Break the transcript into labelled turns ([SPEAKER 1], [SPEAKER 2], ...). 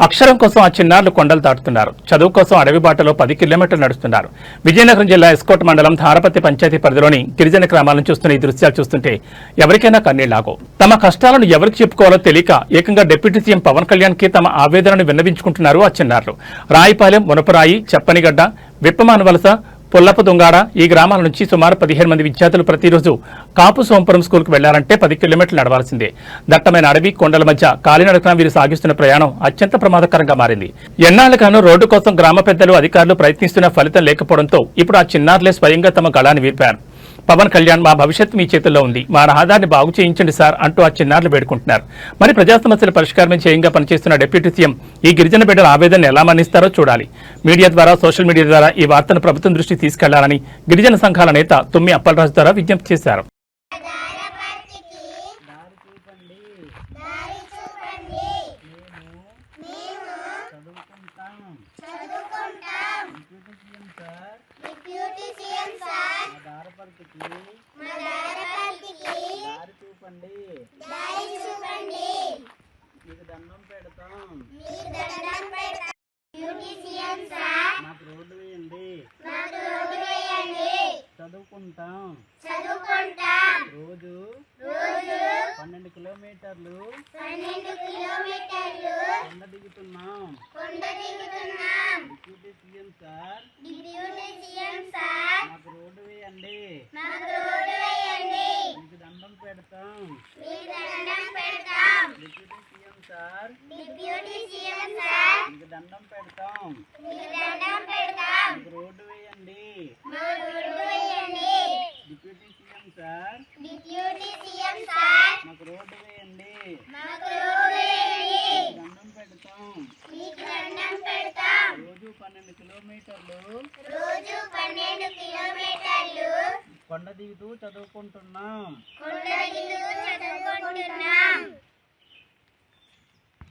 [SPEAKER 1] అక్షరం కోసం ఆ చిన్నారులు కొండలు దాటుతున్నారు. చదువు కోసం అడవి బాటలో 10 కిలోమీటర్లు నడుస్తున్నారు. విజయనగరం జిల్లా ఎస్కోట్ మండలం ధారపత్తి పంచాయతీ పరిధిలోని గిరిజన గ్రామాలను చూస్తున్న ఈ దృశ్యాలు చూస్తుంటే ఎవరికైనా కన్నీళ్లాగో. తమ కష్టాలను ఎవరికి చెప్పుకోవాలో తెలియక ఏకంగా డిప్యూటీ సీఎం పవన్ కళ్యాణ్ కి తమ ఆవేదనను విన్నవించుకుంటున్నారు ఆ చిన్నారులు. రాయిపాలెం, మునపరాయి, చెప్పనిగడ్డ, విప్పమానవలస, పుల్లపు దుంగాడ ఈ గ్రామాల నుంచి సుమారు 15 మంది విద్యార్థులు ప్రతిరోజు కాపు సోంపురం స్కూల్కు వెళ్లారంటే 10 కిలోమీటర్లు నడవాల్సిందే. దట్టమైన అడవి, కొండల మధ్య కాలినడకన వీరు సాగిస్తున్న ప్రయాణం అత్యంత ప్రమాదకరంగా మారింది. ఎన్నాళ్లుగానూ రోడ్డు కోసం గ్రామ పెద్దలు, అధికారులు ప్రయత్నిస్తున్న ఫలితం లేకపోవడంతో ఇప్పుడు ఆ చిన్నారులే స్వయంగా తమ గళాన్ని విప్పారు. పవన్ కళ్యాణ్, మా భవిష్యత్తు మీ చేతుల్లో ఉంది, మా రహదారిని బాగు చేయించండి సార్ అంటూ ఆ చిన్నారులు వేడుకుంటున్నారు. మరి ప్రజా సమస్యల పరిష్కారం చేయంగా పనిచేస్తున్న డిప్యూటీ సీఎం ఈ గిరిజన బిడ్డల ఆవేదన ఎలా మన్నిస్తారో చూడాలి. మీడియా ద్వారా, సోషల్ మీడియా ద్వారా ఈ వార్తను ప్రభుత్వం దృష్టికి తీసుకెళ్లాలని గిరిజన సంఘాల నేత తుమ్మి అప్పలరాజు ద్వారా విజ్ఞప్తి చేశారు.
[SPEAKER 2] మీకు దండం పెడతాం, మాకు రోడ్డు వేయండి, చదువుకుంటాం. రోజు 12 కిలోమీటర్లు కొండ దిగుతున్నాం. డిప్యూటీ సీఎం సార్, మాకు రోడ్డు వేయండి, మీకు దండం పెడతాం. డిప్యూటీ సీఎం సార్, మీకు దండం పెడతాం, మీకు రోడ్డు వేయండి. డిప్యూటీ సీఎం సార్, మాకు రోడ్డు వేయండి, దండం పెడతాం. రోజు 12 కిలోమీటర్లు కొండ దిగుతూ చదువుకుంటున్నాం.